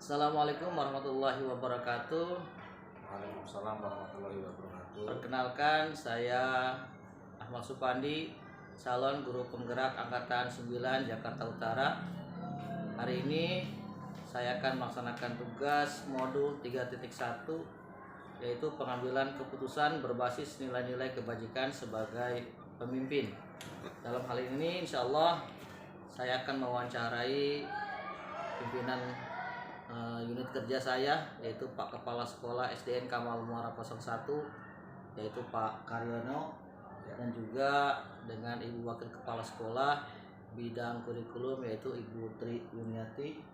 Assalamualaikum warahmatullahi wabarakatuh. Waalaikumsalam warahmatullahi wabarakatuh. Perkenalkan, saya Ahmad Supandi, calon guru penggerak Angkatan 9 Jakarta Utara. Hari ini saya akan melaksanakan tugas modul 3.1, yaitu pengambilan keputusan berbasis nilai-nilai kebajikan sebagai pemimpin. Dalam hal ini insya Allah saya akan mewawancarai pimpinan unit kerja saya, yaitu Pak Kepala Sekolah SDN Kamal Muara 01, yaitu Pak Karyono, dan juga dengan Ibu Wakil Kepala Sekolah bidang kurikulum, yaitu Ibu Tri Yuniati.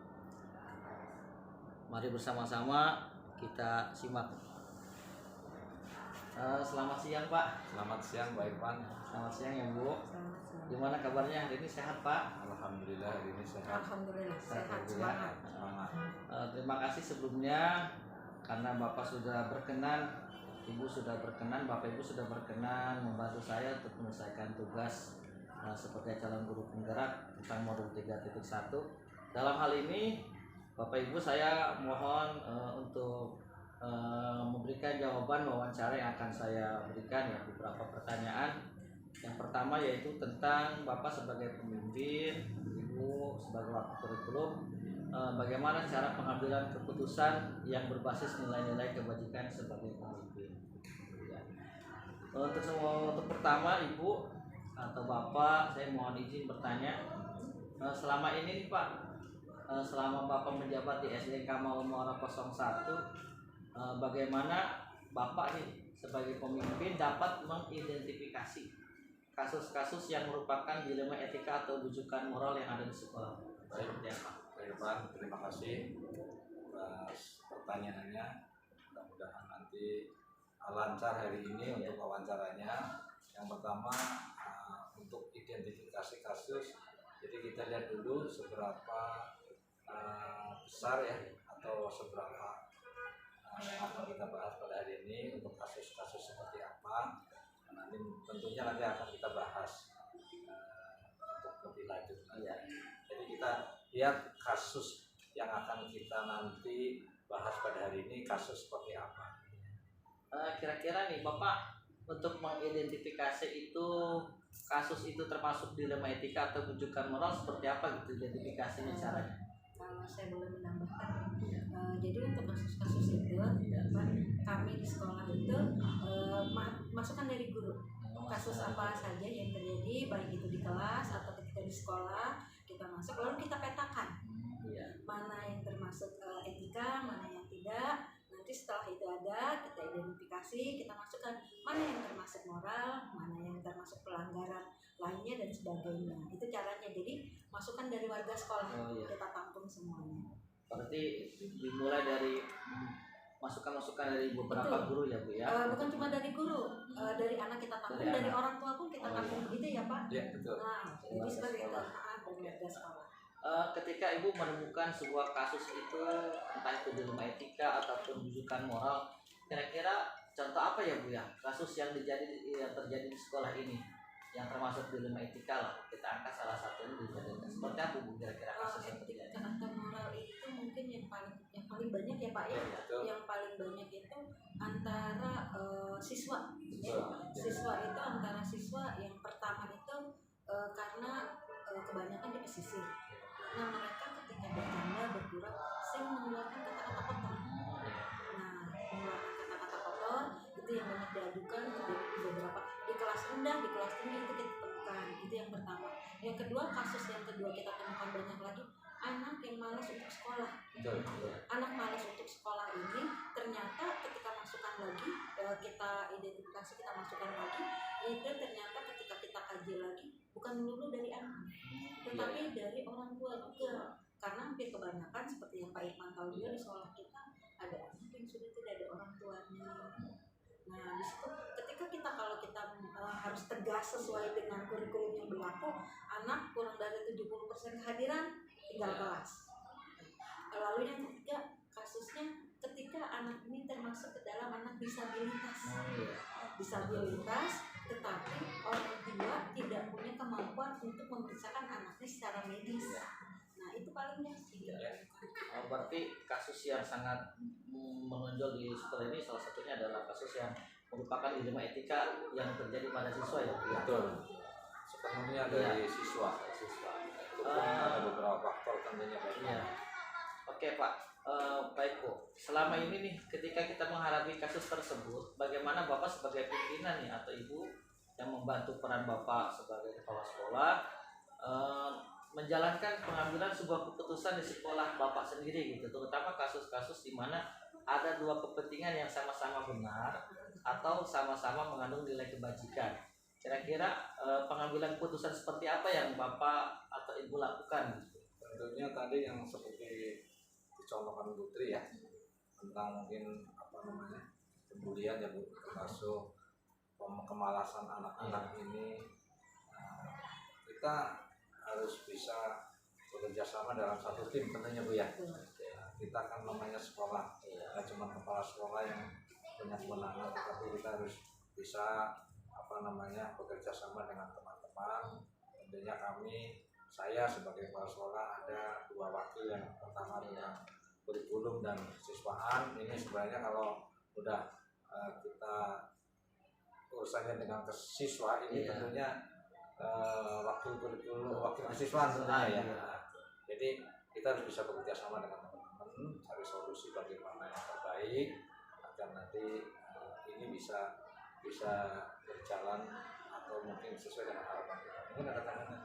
Mari bersama-sama kita simak. Selamat siang Pak. Selamat siang Pak Irfan. Selamat siang ya Bu. Gimana kabarnya hari ini, sehat Pak? Alhamdulillah hari ini sehat. Alhamdulillah sehat, Semangat. Terima kasih sebelumnya karena Bapak sudah berkenan, Ibu sudah berkenan, Bapak Ibu sudah berkenan membantu saya untuk menyelesaikan tugas sebagai calon guru penggerak tentang modul 3.1. Dalam hal ini Bapak Ibu saya mohon untuk memberikan jawaban wawancara yang akan saya berikan, ya, beberapa pertanyaan. Yang pertama yaitu tentang Bapak sebagai pemimpin, Ibu sebagai wakil kurikulum, bagaimana cara pengambilan keputusan yang berbasis nilai-nilai kebajikan sebagai pemimpin. Ya. Untuk pertama Ibu atau Bapak, saya mohon izin bertanya, selama ini nih Pak, selama Bapak menjabat di SDN Kamal Muara 01, bagaimana Bapak nih sebagai pemimpin dapat mengidentifikasi kasus-kasus yang merupakan dilema etika atau bujukan moral yang ada di sekolah? Baik, Pak Irfan, terima kasih atas pertanyaannya. Mudah-mudahan nanti lancar hari ini untuk wawancaranya. Yang pertama, untuk identifikasi kasus, jadi kita lihat dulu seberapa besar ya, atau seberapa apa kita bahas pada hari ini untuk kasus-kasus seperti apa. Nanti tentunya akan kita bahas untuk lebih lanjut. Ya. Jadi kita lihat kasus yang akan kita nanti bahas pada hari ini kasus seperti apa. Kira-kira nih Bapak, untuk mengidentifikasi itu kasus itu termasuk dilema etika atau bujukan moral, seperti apa gitu identifikasinya caranya? Kalau saya boleh menambahkan, jadi untuk kasus-kasus itu, kami di sekolah itu masukan dari guru. Kasus apa saja yang terjadi, baik itu di kelas atau ketika di sekolah, kita masuk lalu kita petakan mana yang termasuk etika, mana yang tidak. Nanti setelah itu ada, kita identifikasi, kita masukkan mana yang termasuk moral, mana yang termasuk pelanggaran lainnya dan sebagainya. Itu caranya. Jadi masukan dari warga sekolah, kita tampung semuanya. Berarti dimulai dari masukan-masukan dari beberapa guru ya Bu ya? Bukan cuma dari guru, dari anak kita tampung, dari orang tua pun kita tampung, begitu ya Pak? Iya, betul. Nah, jadi seperti itu, dari warga sekolah. Ketika Ibu menemukan sebuah kasus itu, entah itu dilema etika ataupun bujukan moral, kira-kira contoh apa ya Bu ya, kasus yang terjadi di sekolah ini yang termasuk dilema etika lah, kita angkat salah satunya dijadikan seperti apa Bu kira-kira kasus yang terjadi? Atau moral itu mungkin yang paling banyak ya Pak ya, yang paling banyak itu antara siswa. Siswa itu antara siswa yang pertama itu karena kebanyakan di pesisir. Nah, mereka ketika bercanda bergurau sering mengeluarkan kata-kata kotor. Nah, mengeluarkan kata-kata kotor itu yang banyak diadukan di beberapa di kelas rendah, di kelas tinggi itu kita temukan. Itu yang pertama. Yang kedua, kasus yang kedua kita temukan banyak lagi, anak yang malas untuk sekolah. Anak malas untuk sekolah ini ternyata ketika masukkan lagi, kita identifikasi, kita masukkan lagi, itu ternyata ketika kita kaji lagi bukan melulu dari anak, tetapi dari orang tua juga. Karena hampir kebanyakan seperti yang Pak Irfan tahu juga di sekolah kita ada anak yang sudah tidak ada orang tuanya. Nah, di situ ketika kalau kita harus tegas sesuai dengan kurikulum yang berlaku, anak kurang dari 70% kehadiran tinggal kelas. Lalu yang ketiga, kasusnya ketika anak ini termasuk ke dalam anak disabilitas. Disabilitas, tetapi orang tua tidak punya kemampuan untuk memeriksakan anaknya secara medis. Nah, itu paling sih. berarti kasus yang sangat menonjol di sekolah ini salah satunya adalah kasus yang merupakan dilema etika yang terjadi pada siswa ya. Betul. Sepenuhnya dari siswa. Itu pun ada beberapa faktor tentunya Pak. Iya. Oke Pak, baik Bu. Selama ini nih ketika kita menghadapi kasus tersebut, bagaimana Bapak sebagai pimpinan nih atau Ibu yang membantu peran Bapak sebagai kepala sekolah menjalankan pengambilan sebuah keputusan di sekolah Bapak sendiri gitu, terutama kasus-kasus di mana ada dua kepentingan yang sama-sama benar atau sama-sama mengandung nilai kebajikan. Kira-kira pengambilan keputusan seperti apa yang Bapak atau Ibu lakukan? Tentunya tadi yang seperti dicontohkan Putri ya, tentang mungkin pembulian ya Bu, termasuk kemalasan anak-anak ini. Kita harus bisa bekerja sama dalam satu tim tentunya Bu ya. Kita kan namanya sekolah, tidak cuma kepala sekolah yang punya kewenangan, tetapi kita harus bisa bekerja sama dengan teman-teman. Tentunya saya sebagai kepala sekolah ada 2 wakil, yang pertama tentang kurikulum dan siswaan. Ini sebenarnya kalau udah kita urusannya dengan siswa ini tentunya wakil kurikulum, wakil siswaan tentunya ya. Jadi kita harus bisa bekerja sama dengan teman-teman, cari solusi bagaimana yang terbaik agar nanti ini bisa berjalan atau mungkin sesuai dengan harapan kita. Mungkin ada tambahan?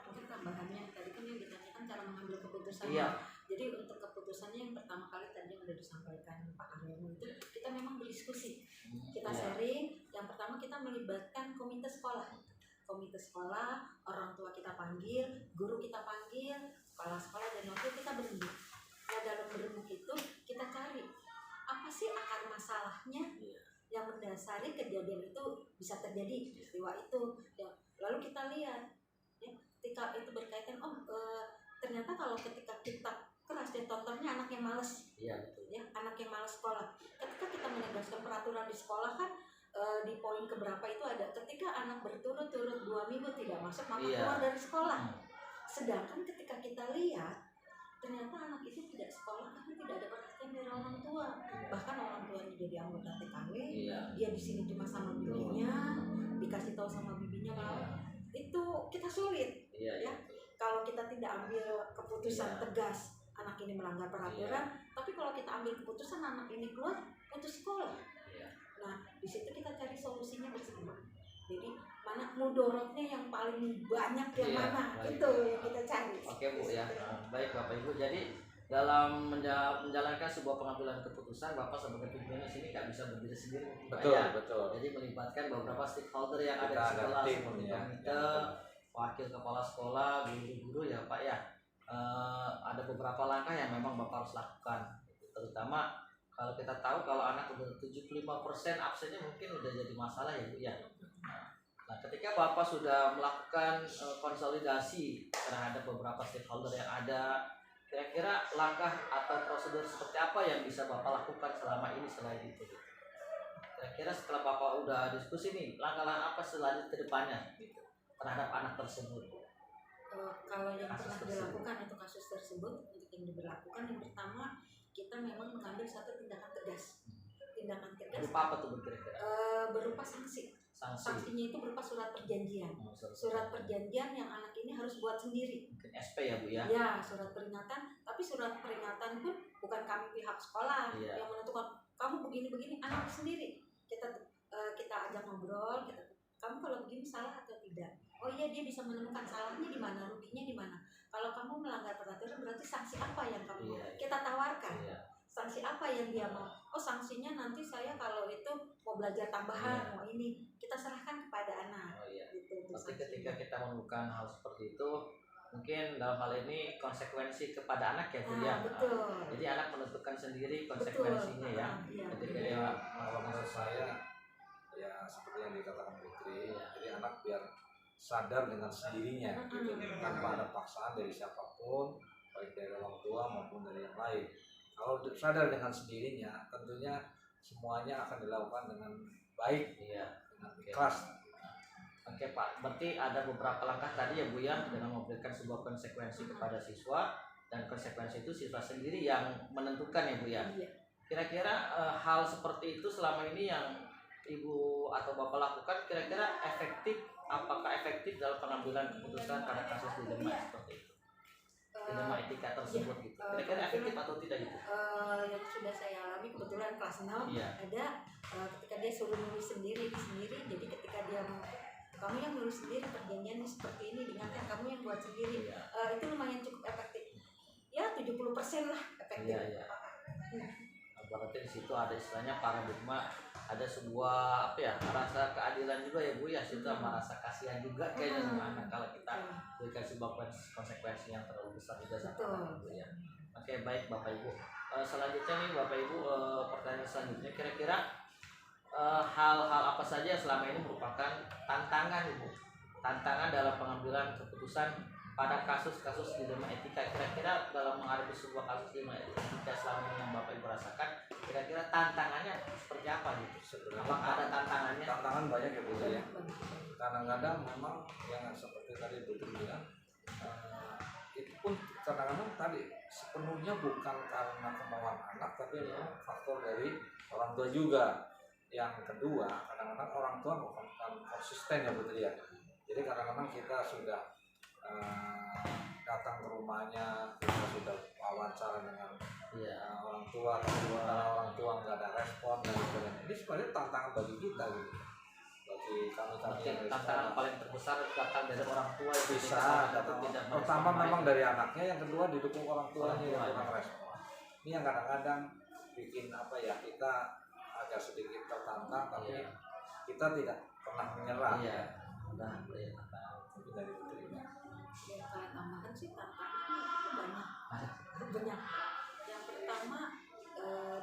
Mungkin tambahannya tadi kan yang ditanyakan cara mengambil keputusan. Iya. Jadi untuk keputusannya yang pertama kali tadi yang sudah disampaikan Pak Aryono itu kita memang berdiskusi, kita sharing. Yang pertama kita melibatkan komite sekolah, orang tua kita panggil, guru kita panggil, kepala sekolah dan wakil kita berembuk. Nah dalam berembuk itu kita cari apa sih akar masalahnya yang mendasari kejadian itu bisa terjadi, peristiwa itu ya. Lalu kita lihat ya, ketika itu berkaitan ternyata kalau ketika kita keras dan contohnya anak yang malas ya, anak yang malas sekolah, ketika kita menegaskan peraturan di sekolah kan di poin keberapa itu ada ketika anak berturut-turut 2 minggu tidak masuk maka keluar dari sekolah. Sedangkan ketika kita lihat ternyata anak itu tidak sekolah karena tidak ada perhatian dari orang tua, bahkan orang tuanya jadi anggota TKW, dia di sini cuma sama bibinya, dikasih tahu sama bibinya mau itu kita sulit ya. Kalau kita tidak ambil keputusan tegas anak ini melanggar peraturan, tapi kalau kita ambil keputusan anak ini keluar putus sekolah. Nah di situ kita cari solusinya bersama. Jadi mana mudorotnya yang paling banyak yang mana itu yang kita cari. Oke Bu ya. Baik Bapak Ibu, jadi dalam menjalankan sebuah pengambilan keputusan Bapak sebagai pimpinan sini nggak bisa berdiri sendiri. Betul. Jadi melibatkan beberapa stakeholder yang ada di sekolah seperti komite, wakil kepala sekolah, guru-guru ya Pak ya. Ada beberapa langkah yang memang Bapak harus lakukan, terutama kalau kita tahu kalau anak udah 75% absennya mungkin udah jadi masalah ya Bu ya. Nah ketika Bapak sudah melakukan konsolidasi terhadap beberapa stakeholder yang ada, kira-kira langkah atau prosedur seperti apa yang bisa Bapak lakukan selama ini selain itu? Kira-kira setelah Bapak udah diskusi nih, langkah-langkah apa selanjutnya ke depannya gitu, terhadap anak tersebut? Kalau yang pernah dilakukan untuk kasus tersebut, untuk yang diberlakukan yang pertama kita memang mengambil satu tindakan tegas. Berupa apa tuh kira-kira? Berupa sanksi. Sanksinya itu berupa surat perjanjian. Surat perjanjian yang anak ini harus buat sendiri. Mungkin SP ya Bu ya? Ya, surat peringatan. Tapi surat peringatan pun bukan kami pihak sekolah yang menentukan kamu begini-begini, anak sendiri. Kita ajak ngobrol, kamu kalau begini salah atau tidak? Oh iya, dia bisa menemukan salahnya di mana, ruginya di mana. Kalau kamu melanggar peraturan berarti sanksi apa yang kamu kita tawarkan? Sanksi apa yang dia mau? Oh sanksinya nanti saya kalau itu mau belajar tambahan, mau ini kita serahkan kepada anak. Gitu, tapi ketika kita menemukan hal seperti itu, mungkin dalam hal ini konsekuensi kepada anak ya Bu ya. Betul. Jadi anak menentukan sendiri konsekuensinya ya. Ketika dia menurut saya ya seperti yang dikatakan Putri, jadi anak biar sadar dengan sendirinya gitu, tanpa ada paksaan dari siapapun, baik dari orang tua maupun dari yang lain. Kalau sadar dengan sendirinya, tentunya semuanya akan dilakukan dengan baik, dengan ikhlas. Oke Pak, berarti ada beberapa langkah tadi ya Bu ya, dengan memberikan sebuah konsekuensi kepada siswa. dan konsekuensi itu siswa sendiri yang menentukan ya Bu ya. Iya. Kira-kira hal seperti itu selama ini yang Ibu atau Bapak lakukan kira-kira apakah efektif dalam pengambilan keputusan pada kasus dilema seperti itu? Dilema etika tersebut gitu. Kira-kira efektif atau tidak gitu? Yang sudah saya alami kebetulan kelas 6 Iya. ada ketika dia suruh nulis sendiri, jadi ketika dia mau kamu yang nulis sendiri perjanjiannya seperti ini, diingatkan kamu yang buat sendiri. Iya. Itu lumayan cukup efektif ya, 70% lah efektif. Iya. Berarti di situ ada istilahnya paradigma, ada sebuah rasa keadilan juga ya Bu ya, situ sama rasa kasihan juga kayaknya sama anak kalau kita berikan sebuah konsekuensi yang terlalu besar juga sama anak Bu ya. Oke, baik Bapak Ibu. Selanjutnya nih Bapak Ibu, pertanyaan selanjutnya kira-kira hal-hal apa saja yang selama ini merupakan tantangan Ibu? Tantangan dalam pengambilan keputusan pada kasus-kasus dilema etika. Kira-kira dalam menghadapi sebuah kasus dilema etika selama ini yang Bapak Ibu rasakan, kira-kira tantangannya seperti apa gitu? Sebenarnya Apakah ada tantangannya? tantangan banyak ya Bu ya. Kadang-kadang memang yang seperti tadi Bu bilang, itu pun kadang-kadang tadi sepenuhnya bukan karena kemauan anak, tapi memang faktor dari orang tua juga. Yang kedua, kadang-kadang orang tua bukan konsisten ya Bu ya. Jadi kadang-kadang kita sudah datang ke rumahnya, kita sudah wawancara dengan orang tua, karena orang tua nggak ada respon dan sebagainya. Ini sebenarnya tantangan bagi kita gitu, bagi kami yang tantangan paling terbesar datang dari orang tua itu bisa datang, tidak pertama memang dari anaknya, yang kedua didukung orang tuanya yang kurang respon. Ini yang kadang-kadang bikin kita agak sedikit tertantang, tapi kita tidak pernah menyerah. Iya. Itu dari diterima. Yang kalian tambahkan sih tantangannya itu banyak. Yang pertama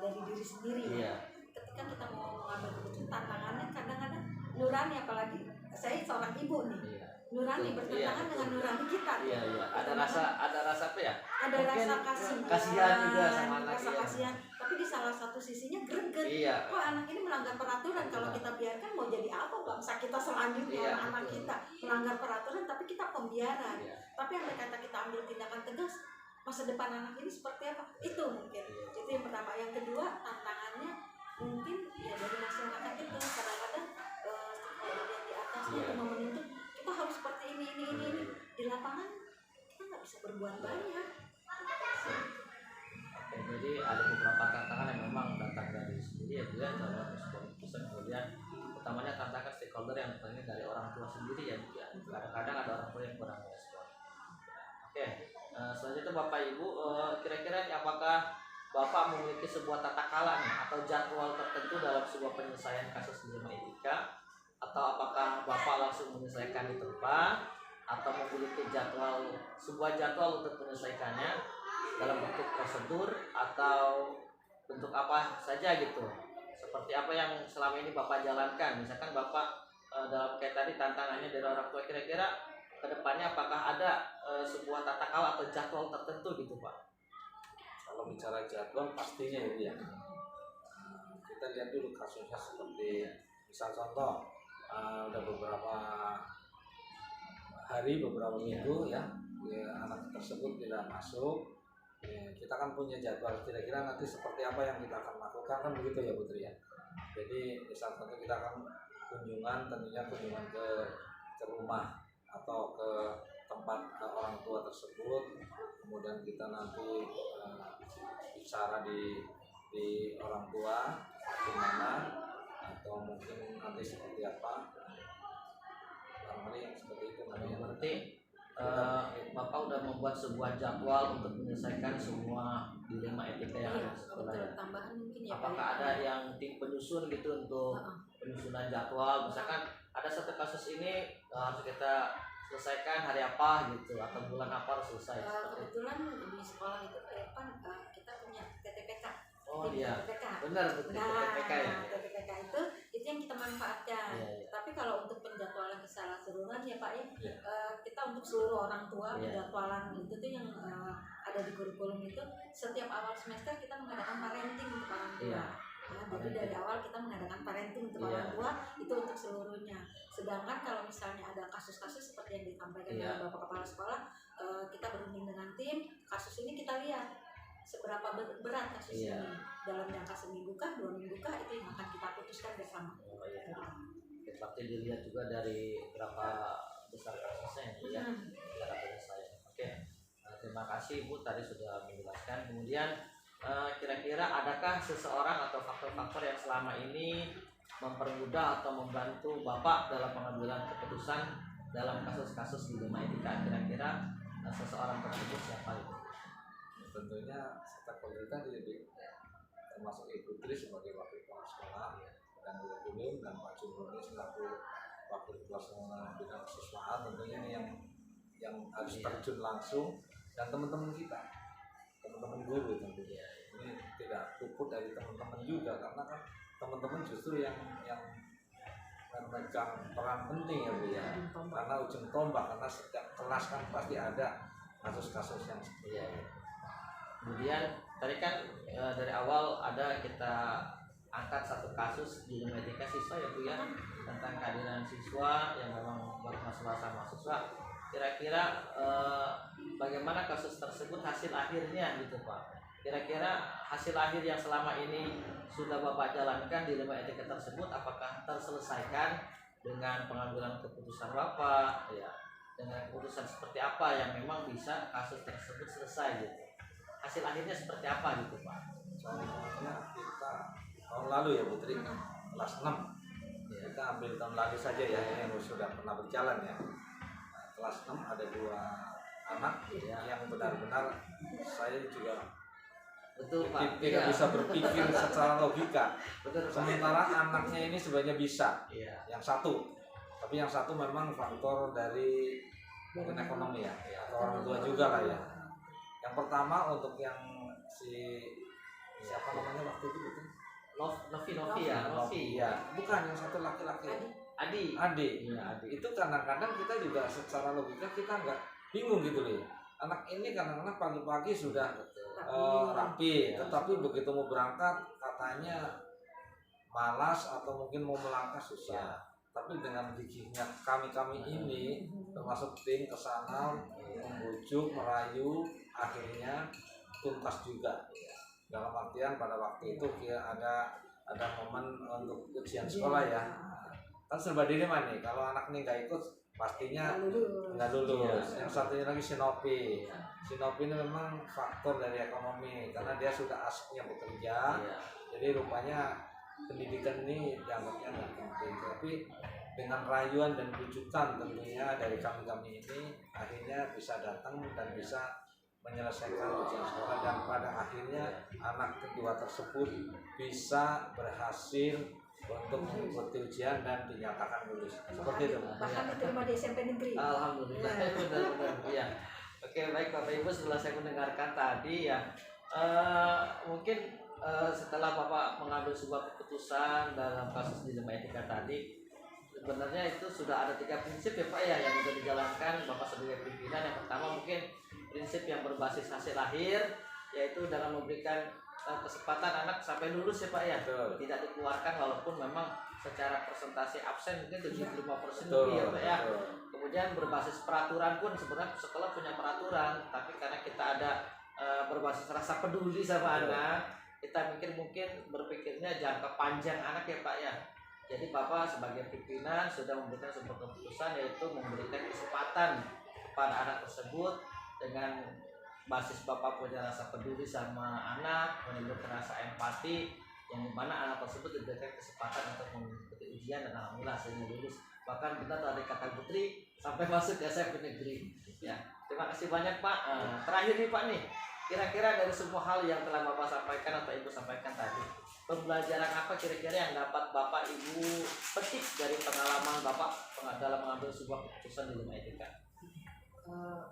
dari diri sendiri ya. Ketika kita mau mengambil keputusan, tantangannya kadang-kadang nurani, apalagi saya seorang ibu nih. Nurani bertentangan dengan nurani kita. Iya. Ada rasa apa ya? Ada mungkin rasa kasihan juga sama anak. Rasa kasihan. Tapi di salah satu sisinya greget. Iya. Wah, anak ini melanggar peraturan. Kalau kita biarkan mau jadi apa bangsa kita selanjutnya? Anak kita melanggar peraturan, tapi kita pembiaran. Tapi andai kata kita ambil tindakan tegas, masa depan anak ini seperti apa? Itu mungkin. Itu yang pertama. Yang kedua, tantangannya mungkin ya dari masyarakat itu kadang-kadang yang di atasnya cuma menuntut kita harus seperti ini. Di lapangan kita nggak bisa berbuat banyak. Oke, jadi ada beberapa tantangan yang memang datang dari sendiri ya Bu ya, dalam sebuah keputusan. Kemudian utamanya tantangan stakeholder yang datangnya dari orang tua sendiri ya Bu ya. Kadang-kadang ada orang tua yang kurang respon. Oke, selanjutnya Bapak Ibu, kira-kira apakah Bapak memiliki sebuah tata kala nih atau jadwal tertentu dalam sebuah penyelesaian kasus dilema etika, atau apakah Bapak langsung menyelesaikan di tempat atau memiliki sebuah jadwal untuk menyelesaikannya dalam bentuk prosedur atau bentuk apa saja gitu? Seperti apa yang selama ini Bapak jalankan? Misalkan Bapak dalam kayak tadi tantangannya dari orang tua, kira-kira kedepannya apakah ada sebuah tata kala atau jadwal tertentu gitu Pak? Kalau bicara jadwal pastinya ya. Kita lihat dulu kasusnya seperti misal contoh udah beberapa hari, beberapa minggu ya anak tersebut tidak masuk. Kita kan punya jadwal kira-kira nanti seperti apa yang kita akan lakukan, kan begitu ya Putri ya. Jadi misal contoh kita akan kunjungan ke rumah atau ke tempat orang tua tersebut, kemudian kita nanti bicara di orang tua gimana, atau mungkin nanti seperti apa, barangkali yang seperti itu namanya. Berarti Bapak udah membuat sebuah jadwal untuk menyelesaikan semua dilema etika yang ada setelah ya. Tambahan mungkin ya. Apakah ada yang tim penyusun gitu untuk penyusunan jadwal? Misalkan ada satu kasus ini harus kita selesaikan hari apa gitu, atau bulan apa harus selesai? Kebetulan di sekolah itu kita punya TTPK. Oh iya, TTPK. benar betul. TTPK ya. TTPK itu yang kita manfaatkan. Iya. Tapi kalau untuk penjadwalan keseluruhan ya Pak ya, kita untuk seluruh orang tua penjadwalan itu tuh yang ada di kurikulum itu, setiap awal semester kita mengadakan parenting untuk orang tua. Nah, jadi dari awal kita mengadakan parenting untuk orang tua itu untuk seluruhnya. Sedangkan kalau misalnya ada kasus-kasus seperti yang disampaikan oleh Bapak Kepala Sekolah, kita berunding dengan tim, kasus ini kita lihat seberapa berat kasus ini, dalam jangka seminggu kah, 2 minggu kah, itu yang akan kita putuskan bersama. Berarti dilihat juga dari berapa besar kasusnya ya, katanya saya. Oke, terima kasih Ibu tadi sudah menjelaskan. Kemudian kira-kira adakah seseorang atau faktor-faktor yang selama ini mempermudah atau membantu Bapak dalam pengambilan keputusan dalam kasus-kasus di Dilema Etika? Kira-kira seseorang tersebut siapa itu? Tentunya stakeholder tadi, termasuk Ibu Tri sebagai wakil kepala sekolah, dan Bu Kuning dan Pak Jumroni selaku wakil kepala sekolah bidang kesiswaan, tentunya ini yang harus terjun langsung, dan teman-teman kita, teman-teman guru tentunya. Ini tidak luput dari teman-teman juga, karena kan teman-teman justru yang memegang peran penting ya Bu ya, karena ujung tombak, karena setiap kelas kan pasti ada kasus-kasus yang seperti ini. Kemudian tadi kan dari awal ada kita angkat satu kasus di Dilema Etika siswa ya Bu ya, tentang kehadiran siswa yang memang bermasalah sama siswa. Kira-kira bagaimana kasus tersebut hasil akhirnya gitu Pak? Kira-kira hasil akhir yang selama ini sudah Bapak jalankan di Dilema Etika tersebut, apakah terselesaikan dengan pengambilan keputusan Bapak ya, dengan keputusan seperti apa yang memang bisa kasus tersebut selesai gitu? Hasil akhirnya seperti apa gitu Pak? Contohnya kita tahun lalu ya Putri, kelas 6 kita ambil tahun lalu saja ya, yang sudah pernah berjalan ya. Kelas 6 ada 2 anak yang benar-benar saya juga tidak bisa berpikir secara logika. Sementara anaknya ini sebenarnya bisa, yang satu, tapi yang satu memang faktor dari mungkin ekonomi ya, atau orang tua juga lah ya. Yang pertama untuk yang siapa namanya waktu itu gitu? Novi ya. Bukan, yang satu laki-laki. Adi. Iya, Adi. Itu kadang-kadang kita juga secara logika kita nggak bingung gitu loh. Anak ini kadang-kadang pagi-pagi sudah rapi, tetapi begitu mau berangkat katanya malas atau mungkin mau melangkah susah. Tapi dengan gigihnya kami ini termasuk tim kesana membujuk, merayu, akhirnya tuntas juga. Dalam artian pada waktu itu ada momen untuk ujian sekolah ya. Kan serba dilema nih, kalau anak ini nggak ikut pastinya nggak lulus. Yang satunya lagi Sinopi. Sinopi ini memang faktor dari ekonomi karena dia sudah asiknya bekerja. Jadi rupanya pendidikan ini dianggapnya nggak penting, tapi dengan rayuan dan bujukan tentunya dari kami ini akhirnya bisa datang dan bisa menyelesaikan ujian sekolah, dan pada akhirnya anak kedua tersebut bisa berhasil untuk mengikuti ujian dan dinyatakan lulus. Seperti itu. Bahkan diterima di SMP negeri. Alhamdulillah. Benar. Iya. Oke, baik Bapak Ibu, setelah saya mendengarkan tadi ya, mungkin setelah Bapak mengambil sebuah keputusan dalam kasus Dilema Etika tadi, sebenarnya itu sudah ada 3 prinsip ya Pak ya yang sudah dijalankan Bapak sebagai pimpinan. Yang pertama mungkin prinsip yang berbasis hasil akhir, yaitu dalam memberikan kesempatan anak sampai lulus ya Pak ya, tidak dikeluarkan walaupun memang secara persentase absen mungkin 75% lebih ya Pak ya. Kemudian berbasis peraturan pun sebenarnya sekolah punya peraturan, tapi karena kita ada berbasis rasa peduli sama anak, kita mungkin berpikirnya jangka panjang anak ya Pak ya. Jadi Bapak sebagai pimpinan sudah memberikan sebuah keputusan, yaitu memberikan kesempatan kepada anak tersebut dengan basis Bapak punya rasa peduli sama anak, menimbulkan rasa empati, yang dimana anak tersebut diberikan kesempatan untuk mengikuti ujian dan alhamdulillah hasilnya lulus. Bahkan benar tadi kata Putri sampai masuk ke SMP negeri. Ya, terima kasih banyak Pak. Terakhir nih Pak nih, kira-kira dari semua hal yang telah Bapak sampaikan atau Ibu sampaikan tadi, pembelajaran apa kira-kira yang dapat Bapak Ibu petik dari pengalaman Bapak dalam mengambil sebuah keputusan di Dilema Etika?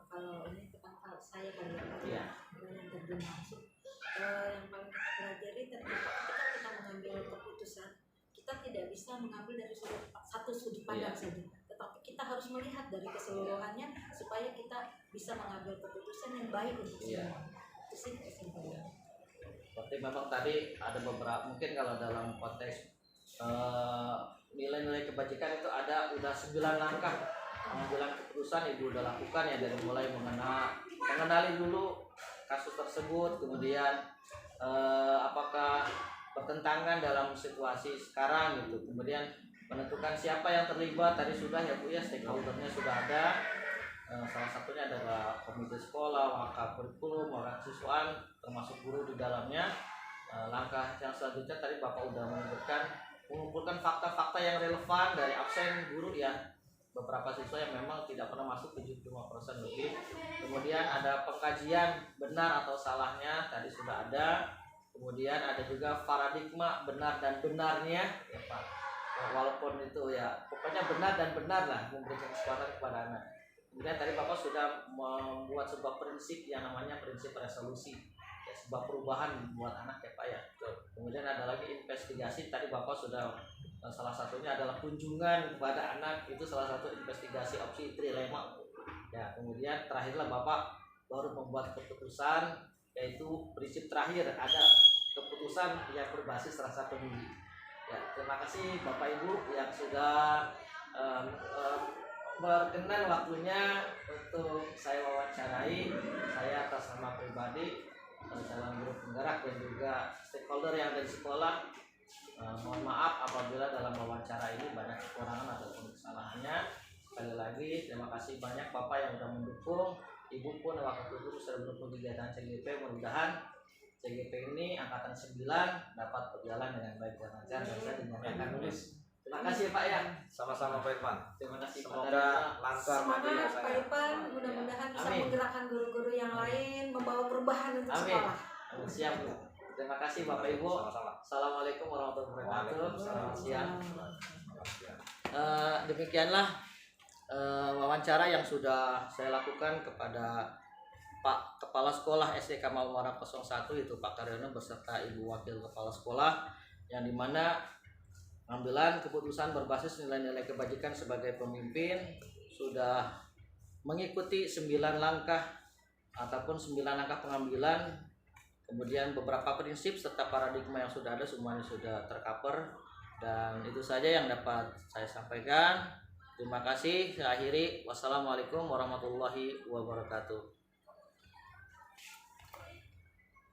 Kalau ini tentang saya kali ya, yang terjun langsung, yang paling kita pelajari ternyata ketika kita mengambil keputusan, kita tidak bisa mengambil dari satu sudut pandang saja, tetapi kita harus melihat dari keseluruhannya supaya kita bisa mengambil keputusan yang baik untuk semua. Itu sih kesimpulannya. Berarti memang tadi ada beberapa, mungkin kalau dalam konteks nilai-nilai kebajikan itu ada udah 9 langkah pengambilan keputusan ibu udah lakukan ya, dari mulai mengenali dulu kasus tersebut, kemudian apakah bertentangan dalam situasi sekarang gitu, kemudian menentukan siapa yang terlibat tadi sudah ya Bu ya, stakeholdernya sudah ada. Salah satunya adalah komite sekolah, wakil kurikulum, wakil siswaan, termasuk guru di dalamnya. Langkah yang selanjutnya tadi Bapak udah menyebutkan mengumpulkan fakta-fakta yang relevan dari absen guru ya, beberapa siswa yang memang tidak pernah masuk 75% lebih. Kemudian ada pengkajian benar atau salahnya tadi sudah ada. Kemudian ada juga paradigma benar dan benarnya ya Pak, walaupun itu ya pokoknya benar dan benar lah memberikan kesempatan kepada anak. Kemudian tadi Bapak sudah membuat sebuah prinsip yang namanya prinsip resolusi ya, sebuah perubahan buat anak ya Pak ya. Kemudian ada lagi investigasi, tadi Bapak sudah salah satunya adalah kunjungan kepada anak, itu salah satu investigasi opsi trilema ya. Kemudian terakhirlah Bapak baru membuat keputusan, yaitu prinsip terakhir ada keputusan yang berbasis rasa peduli ya. Terima kasih Bapak Ibu yang sudah berkenan waktunya untuk saya wawancarai. Saya atas nama pribadi, calon guru penggerak dan juga stakeholder yang ada di sekolah, mohon maaf apabila dalam wawancara ini banyak kekurangan ataupun kesalahannya. Sekali lagi terima kasih banyak Bapak yang sudah mendukung, Ibu pun waktu itu sudah mendukung kegiatan CGP. Mudah-mudahan CGP ini angkatan 9 dapat berjalan dengan baik dan lancar dan saya dinyatakan lulus. Terima kasih Pak ya. Sama-sama Pak Irfan. Terima kasih Pak. Semoga lancar nanti ya Semangat Pak Irfan, mudah-mudahan bisa Amin. menggerakkan guru-guru yang lain, membawa perubahan untuk Amin. sekolah. Siap Bu. Terima kasih Bapak Ibu. Sama-sama. Assalamualaikum warahmatullahi wabarakatuh. Selamat siang. Siang. Demikianlah wawancara yang sudah saya lakukan kepada Pak Kepala Sekolah SD Kamal Muara 01 itu Pak Karyono beserta Ibu Wakil Kepala Sekolah, yang dimana pengambilan keputusan berbasis nilai-nilai kebajikan sebagai pemimpin sudah mengikuti 9 langkah ataupun 9 langkah pengambilan, kemudian beberapa prinsip serta paradigma yang sudah ada semuanya sudah tercover, dan itu saja yang dapat saya sampaikan. Terima kasih. Saya akhiri. Wassalamualaikum warahmatullahi wabarakatuh.